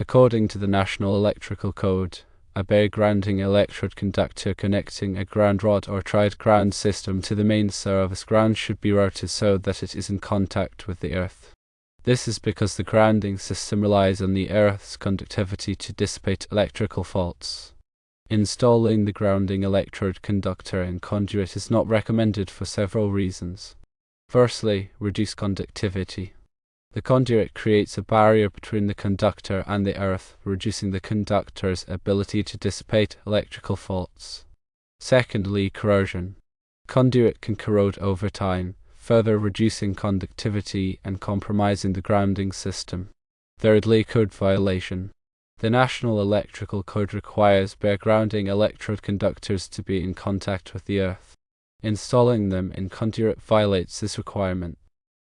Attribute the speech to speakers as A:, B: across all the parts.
A: According to the National Electrical Code, a bare grounding electrode conductor connecting a ground rod or tried ground system to the main service ground should be routed so that it is in contact with the earth. This is because the grounding system relies on the earth's conductivity to dissipate electrical faults. Installing the grounding electrode conductor and conduit is not recommended for several reasons. Firstly, reduced conductivity. The conduit creates a barrier between the conductor and the earth, reducing the conductor's ability to dissipate electrical faults. Secondly, corrosion. Conduit can corrode over time, further reducing conductivity and compromising the grounding system. Thirdly, code violation. The National Electrical Code requires bare grounding electrode conductors to be in contact with the earth. Installing them in conduit violates this requirement.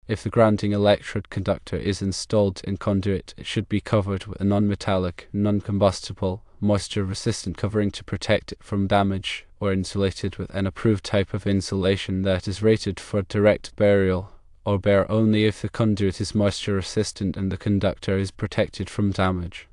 A: If the grounding electrode conductor is installed in conduit, it should be covered with a non-metallic, non-combustible, moisture-resistant covering to protect it from damage, or insulated with an approved type of insulation that is rated for direct burial, or bare only if the conduit is moisture-resistant and the conductor is protected from damage.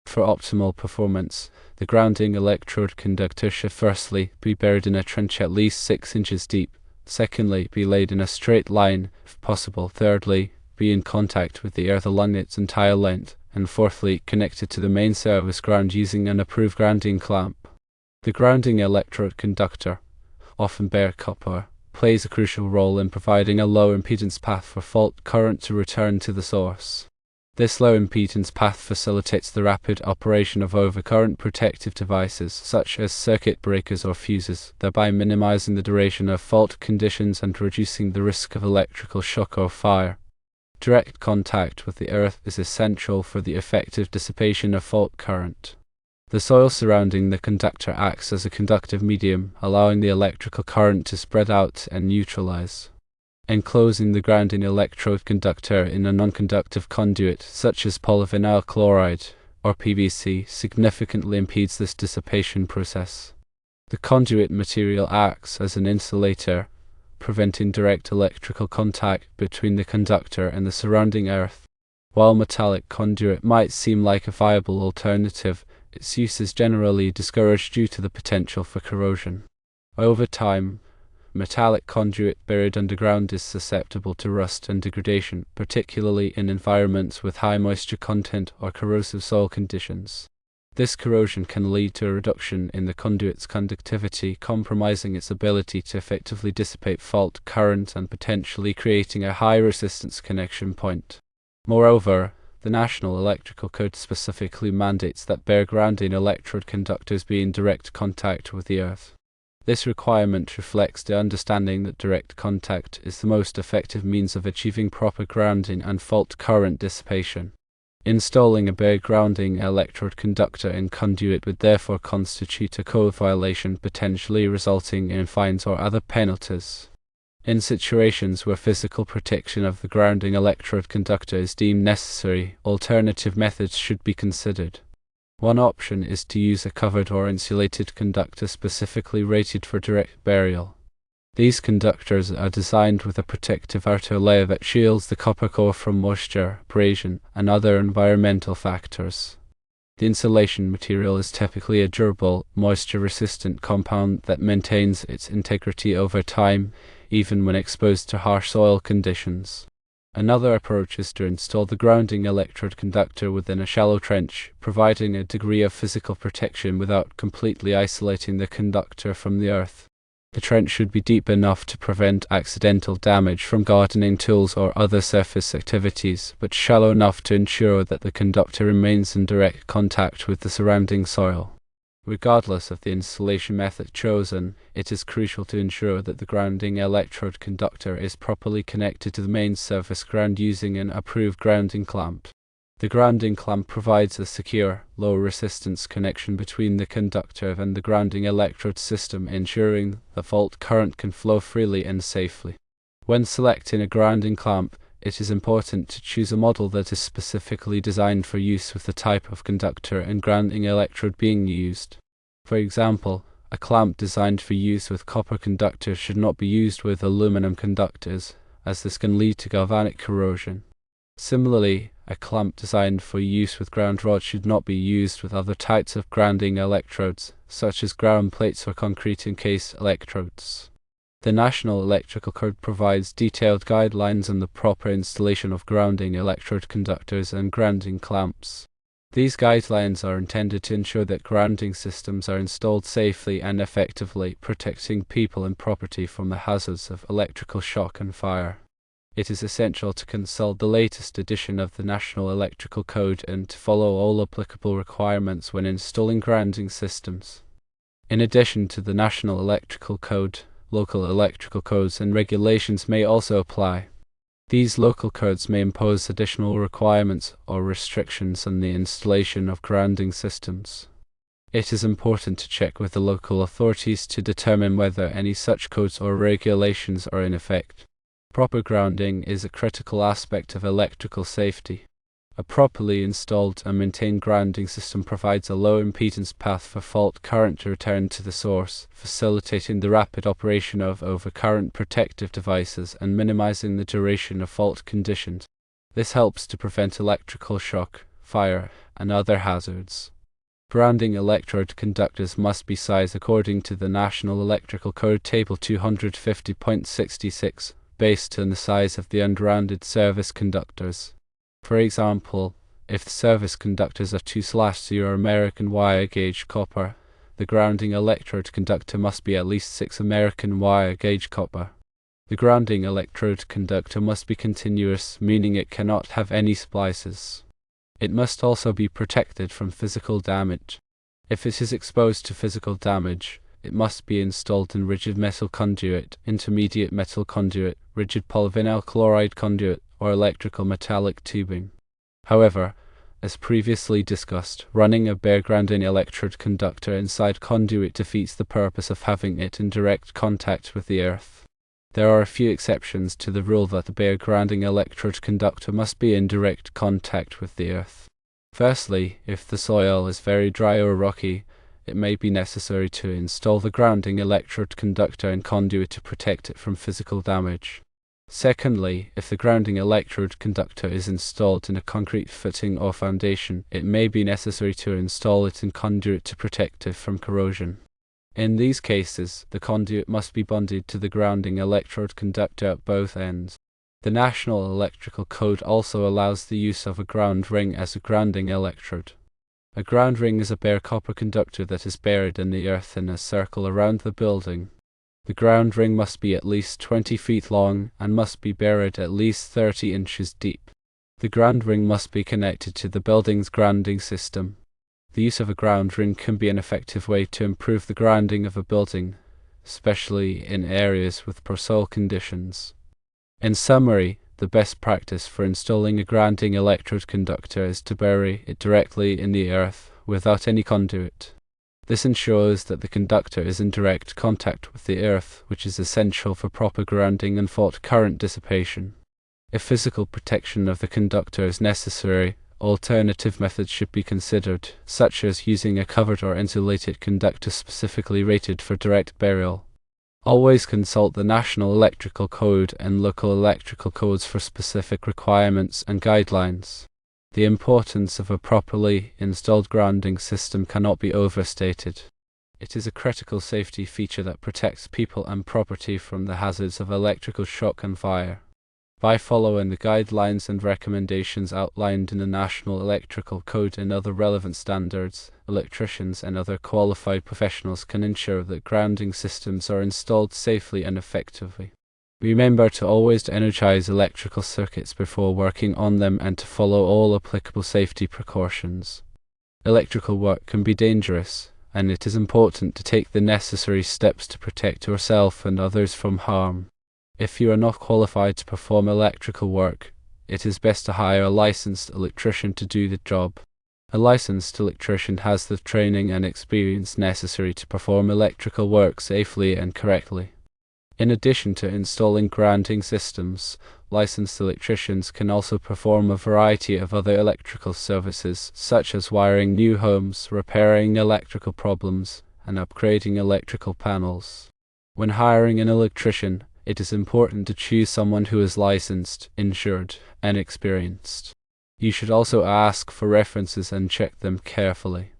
A: For optimal performance, the grounding electrode conductor should firstly be buried in a trench at least 6 inches deep. Secondly, be laid in a straight line, if possible. Thirdly, be in contact with the earth along its entire length. And fourthly, connected to the main service ground using an approved grounding clamp. The grounding electrode conductor, often bare copper, plays a crucial role in providing a low impedance path for fault current to return to the source. This low impedance path facilitates the rapid operation of overcurrent protective devices such as circuit breakers or fuses, thereby minimizing the duration of fault conditions and reducing the risk of electrical shock or fire. Direct contact with the earth is essential for the effective dissipation of fault current. The soil surrounding the conductor acts as a conductive medium, allowing the electrical current to spread out and neutralize. Enclosing the grounding electrode conductor in a non-conductive conduit, such as polyvinyl chloride or PVC, significantly impedes this dissipation process. The conduit material acts as an insulator, preventing direct electrical contact between the conductor and the surrounding earth. While metallic conduit might seem like a viable alternative, its use is generally discouraged due to the potential for corrosion. Over time, metallic conduit buried underground is susceptible to rust and degradation, particularly in environments with high moisture content or corrosive soil conditions. This corrosion can lead to a reduction in the conduit's conductivity, compromising its ability to effectively dissipate fault current and potentially creating a high resistance connection point. Moreover, the National Electrical Code specifically mandates that bare grounding electrode conductors be in direct contact with the earth. This requirement reflects the understanding that direct contact is the most effective means of achieving proper grounding and fault current dissipation. Installing a bare grounding electrode conductor in conduit would therefore constitute a code violation, potentially resulting in fines or other penalties. In situations where physical protection of the grounding electrode conductor is deemed necessary, alternative methods should be considered. One option is to use a covered or insulated conductor specifically rated for direct burial. These conductors are designed with a protective outer layer that shields the copper core from moisture, abrasion, and other environmental factors. The insulation material is typically a durable, moisture-resistant compound that maintains its integrity over time, even when exposed to harsh soil conditions. Another approach is to install the grounding electrode conductor within a shallow trench, providing a degree of physical protection without completely isolating the conductor from the earth. The trench should be deep enough to prevent accidental damage from gardening tools or other surface activities, but shallow enough to ensure that the conductor remains in direct contact with the surrounding soil. Regardless of the installation method chosen, it is crucial to ensure that the grounding electrode conductor is properly connected to the main surface ground using an approved grounding clamp. The grounding clamp provides a secure, low-resistance connection between the conductor and the grounding electrode system, ensuring the fault current can flow freely and safely. When selecting a grounding clamp, it is important to choose a model that is specifically designed for use with the type of conductor and grounding electrode being used. For example, a clamp designed for use with copper conductors should not be used with aluminum conductors, as this can lead to galvanic corrosion. Similarly, A clamp designed for use with ground rods should not be used with other types of grounding electrodes, such as ground plates or concrete encased electrodes. The National Electrical Code provides detailed guidelines on the proper installation of grounding electrode conductors and grounding clamps. These guidelines are intended to ensure that grounding systems are installed safely and effectively, protecting people and property from the hazards of electrical shock and fire. It is essential to consult the latest edition of the National Electrical Code and to follow all applicable requirements when installing grounding systems. In addition to the National Electrical Code, local electrical codes and regulations may also apply. These local codes may impose additional requirements or restrictions on the installation of grounding systems. It is important to check with the local authorities to determine whether any such codes or regulations are in effect. Proper grounding is a critical aspect of electrical safety. A properly installed and maintained grounding system provides a low impedance path for fault current to return to the source, facilitating the rapid operation of overcurrent protective devices and minimizing the duration of fault conditions. This helps to prevent electrical shock, fire, and other hazards. Grounding electrode conductors must be sized according to the National Electrical Code Table 250.66, based on the size of the ungrounded service conductors. For example, if the service conductors are 2/0 American wire gauge copper, the grounding electrode conductor must be at least 6 American wire gauge copper. The grounding electrode conductor must be continuous, meaning it cannot have any splices. It must also be protected from physical damage. If it is exposed to physical damage, it must be installed in rigid metal conduit, intermediate metal conduit, rigid polyvinyl chloride conduit, or electrical metallic tubing. However, as previously discussed, running a bare grounding electrode conductor inside conduit defeats the purpose of having it in direct contact with the earth. There are a few exceptions to the rule that the bare grounding electrode conductor must be in direct contact with the earth. Firstly, if the soil is very dry or rocky, it may be necessary to install the grounding electrode conductor in conduit to protect it from physical damage. Secondly, if the grounding electrode conductor is installed in a concrete footing or foundation, it may be necessary to install it in conduit to protect it from corrosion. In these cases, the conduit must be bonded to the grounding electrode conductor at both ends. The National Electrical Code also allows the use of a ground ring as a grounding electrode. A ground ring is a bare copper conductor that is buried in the earth in a circle around the building. The ground ring must be at least 20 feet long and must be buried at least 30 inches deep. The ground ring must be connected to the building's grounding system. The use of a ground ring can be an effective way to improve the grounding of a building, especially in areas with poor soil conditions. In summary, the best practice for installing a grounding electrode conductor is to bury it directly in the earth without any conduit. This ensures that the conductor is in direct contact with the earth, which is essential for proper grounding and fault current dissipation. If physical protection of the conductor is necessary, alternative methods should be considered, such as using a covered or insulated conductor specifically rated for direct burial. Always consult the National Electrical Code and local electrical codes for specific requirements and guidelines. The importance of a properly installed grounding system cannot be overstated. It is a critical safety feature that protects people and property from the hazards of electrical shock and fire. By following the guidelines and recommendations outlined in the National Electrical Code and other relevant standards, electricians and other qualified professionals can ensure that grounding systems are installed safely and effectively. Remember to always energize electrical circuits before working on them and to follow all applicable safety precautions. Electrical work can be dangerous, and it is important to take the necessary steps to protect yourself and others from harm. If you are not qualified to perform electrical work, it is best to hire a licensed electrician to do the job. A licensed electrician has the training and experience necessary to perform electrical work safely and correctly. In addition to installing grounding systems, licensed electricians can also perform a variety of other electrical services, such as wiring new homes, repairing electrical problems, and upgrading electrical panels. When hiring an electrician, it is important to choose someone who is licensed, insured, and experienced. You should also ask for references and check them carefully.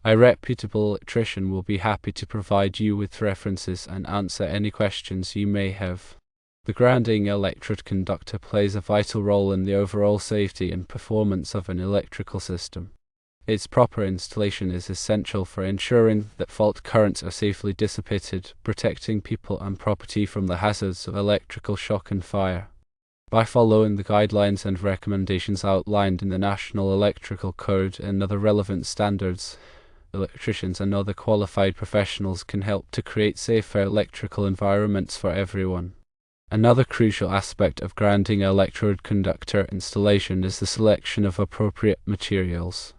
A: A reputable electrician will be happy to provide you with references and answer any questions you may have. The grounding electrode conductor plays a vital role in the overall safety and performance of an electrical system. Its proper installation is essential for ensuring that fault currents are safely dissipated, protecting people and property from the hazards of electrical shock and fire. By following the guidelines and recommendations outlined in the National Electrical Code and other relevant standards, electricians and other qualified professionals can help to create safer electrical environments for everyone. Another crucial aspect of grounding electrode conductor installation is the selection of appropriate materials.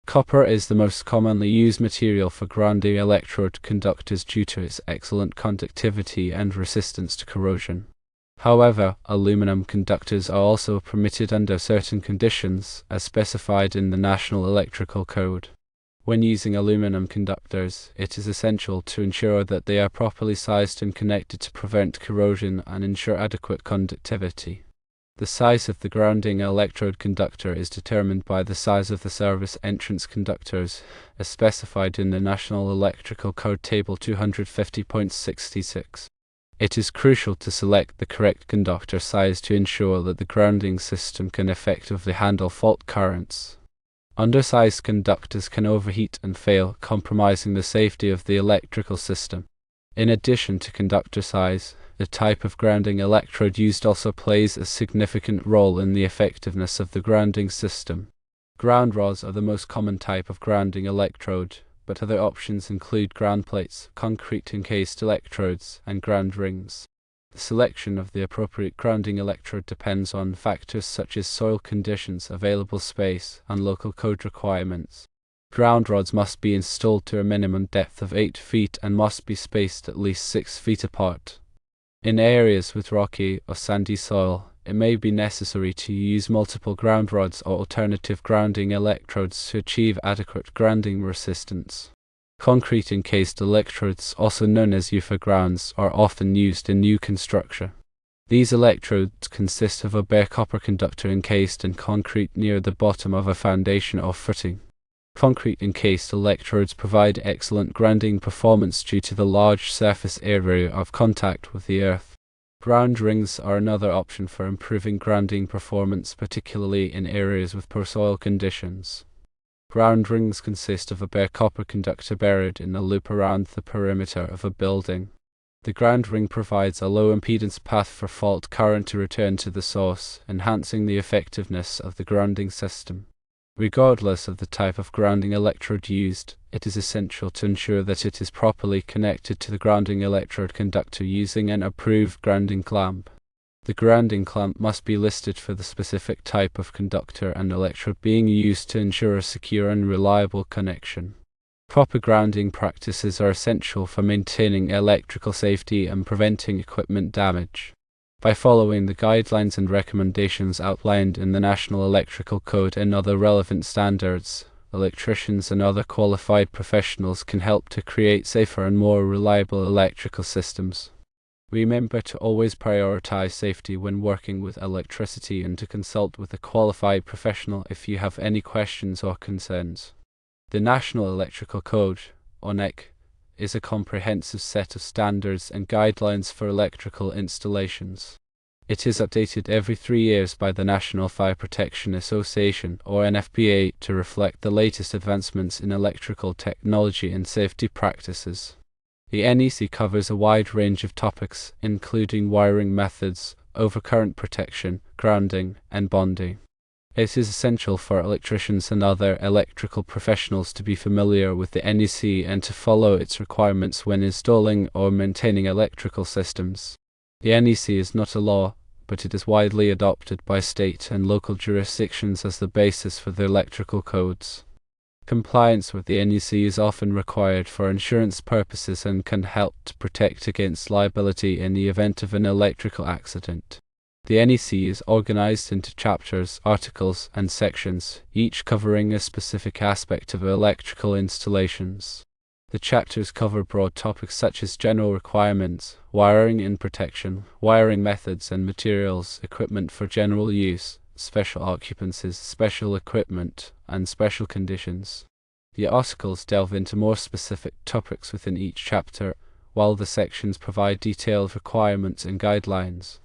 A: Copper is the most commonly used material for grounding electrode conductors due to its excellent conductivity and resistance to corrosion. However, aluminum conductors are also permitted under certain conditions, as specified in the National Electrical Code. When using aluminum conductors, it is essential to ensure that they are properly sized and connected to prevent corrosion and ensure adequate conductivity. The size of the grounding electrode conductor is determined by the size of the service entrance conductors, as specified in the National Electrical Code Table 250.66. It is crucial to select the correct conductor size to ensure that the grounding system can effectively handle fault currents. Undersized conductors can overheat and fail, compromising the safety of the electrical system. In addition to conductor size, the type of grounding electrode used also plays a significant role in the effectiveness of the grounding system. Ground rods are the most common type of grounding electrode, but other options include ground plates, concrete encased electrodes, and ground rings. The selection of the appropriate grounding electrode depends on factors such as soil conditions, available space, and local code requirements. Ground rods must be installed to a minimum depth of 8 feet and must be spaced at least 6 feet apart. In areas with rocky or sandy soil, it may be necessary to use multiple ground rods or alternative grounding electrodes to achieve adequate grounding resistance. Concrete encased electrodes, also known as UFA grounds, are often used in new construction. These electrodes consist of a bare copper conductor encased in concrete near the bottom of a foundation or footing. Concrete encased electrodes provide excellent grounding performance due to the large surface area of contact with the earth. Ground rings are another option for improving grounding performance, particularly in areas with poor soil conditions. Ground rings consist of a bare copper conductor buried in a loop around the perimeter of a building. The ground ring provides a low impedance path for fault current to return to the source, enhancing the effectiveness of the grounding system. Regardless of the type of grounding electrode used, it is essential to ensure that it is properly connected to the grounding electrode conductor using an approved grounding clamp. The grounding clamp must be listed for the specific type of conductor and electrode being used to ensure a secure and reliable connection. Proper grounding practices are essential for maintaining electrical safety and preventing equipment damage. By following the guidelines and recommendations outlined in the National Electrical Code and other relevant standards, electricians and other qualified professionals can help to create safer and more reliable electrical systems. Remember to always prioritize safety when working with electricity and to consult with a qualified professional if you have any questions or concerns. The National Electrical Code, or NEC, is a comprehensive set of standards and guidelines for electrical installations. It is updated every 3 years by the National Fire Protection Association, or NFPA, to reflect the latest advancements in electrical technology and safety practices. The NEC covers a wide range of topics, including wiring methods, overcurrent protection, grounding, and bonding. It is essential for electricians and other electrical professionals to be familiar with the NEC and to follow its requirements when installing or maintaining electrical systems. The NEC is not a law, but it is widely adopted by state and local jurisdictions as the basis for the electrical codes. Compliance with the NEC is often required for insurance purposes and can help to protect against liability in the event of an electrical accident. The NEC is organized into chapters, articles, and sections, each covering a specific aspect of electrical installations. The chapters cover broad topics such as general requirements, wiring and protection, wiring methods and materials, equipment for general use, special occupancies, special equipment, and special conditions. The articles delve into more specific topics within each chapter, while the sections provide detailed requirements and guidelines.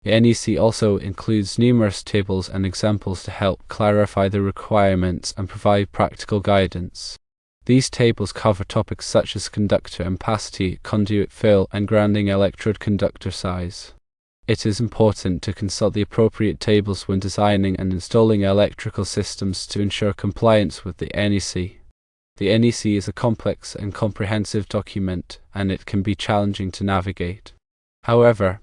A: The NEC also includes numerous tables and examples to help clarify the requirements and provide practical guidance. These tables cover topics such as conductor ampacity, conduit fill, and grounding electrode conductor size. It is important to consult the appropriate tables when designing and installing electrical systems to ensure compliance with the NEC. The NEC is a complex and comprehensive document, and it can be challenging to navigate. However,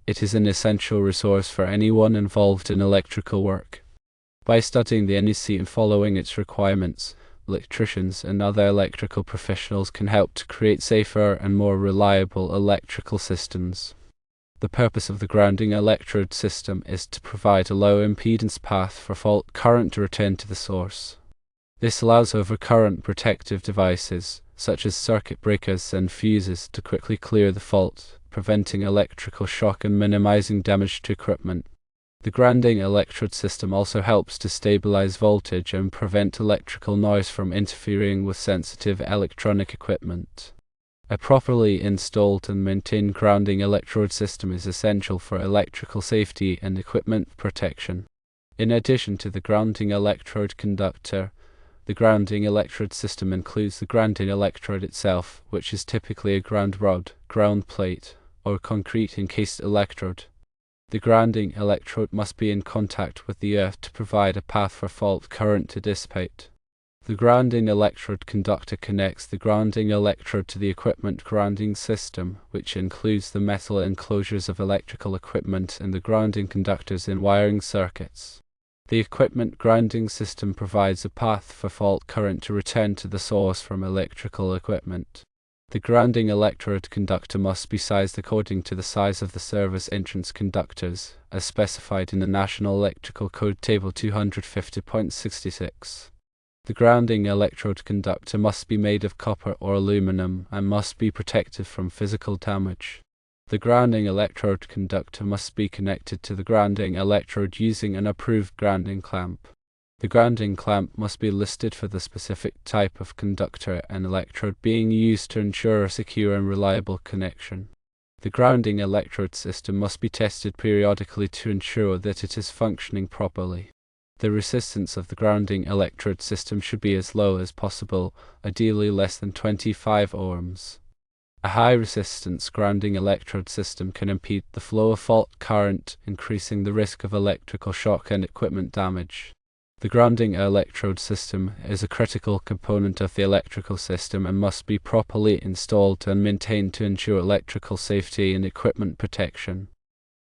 A: it is an essential resource for anyone involved in electrical work. By studying the NEC and following its requirements, electricians and other electrical professionals can help to create safer and more reliable electrical systems. The purpose of the grounding electrode system is to provide a low impedance path for fault current to return to the source. This allows overcurrent protective devices, such as circuit breakers and fuses, to quickly clear the fault, preventing electrical shock and minimizing damage to equipment. The grounding electrode system also helps to stabilize voltage and prevent electrical noise from interfering with sensitive electronic equipment. A properly installed and maintained grounding electrode system is essential for electrical safety and equipment protection. In addition to the grounding electrode conductor, the grounding electrode system includes the grounding electrode itself, which is typically a ground rod, ground plate, or concrete encased electrode. The grounding electrode must be in contact with the earth to provide a path for fault current to dissipate. The grounding electrode conductor connects the grounding electrode to the equipment grounding system, which includes the metal enclosures of electrical equipment and the grounding conductors in wiring circuits. The equipment grounding system provides a path for fault current to return to the source from electrical equipment. The grounding electrode conductor must be sized according to the size of the service entrance conductors, as specified in the National Electrical Code Table 250.66. The grounding electrode conductor must be made of copper or aluminum and must be protected from physical damage. The grounding electrode conductor must be connected to the grounding electrode using an approved grounding clamp. The grounding clamp must be listed for the specific type of conductor and electrode being used to ensure a secure and reliable connection. The grounding electrode system must be tested periodically to ensure that it is functioning properly. The resistance of the grounding electrode system should be as low as possible, ideally less than 25 ohms. A high-resistance grounding electrode system can impede the flow of fault current, increasing the risk of electrical shock and equipment damage. The grounding electrode system is a critical component of the electrical system and must be properly installed and maintained to ensure electrical safety and equipment protection.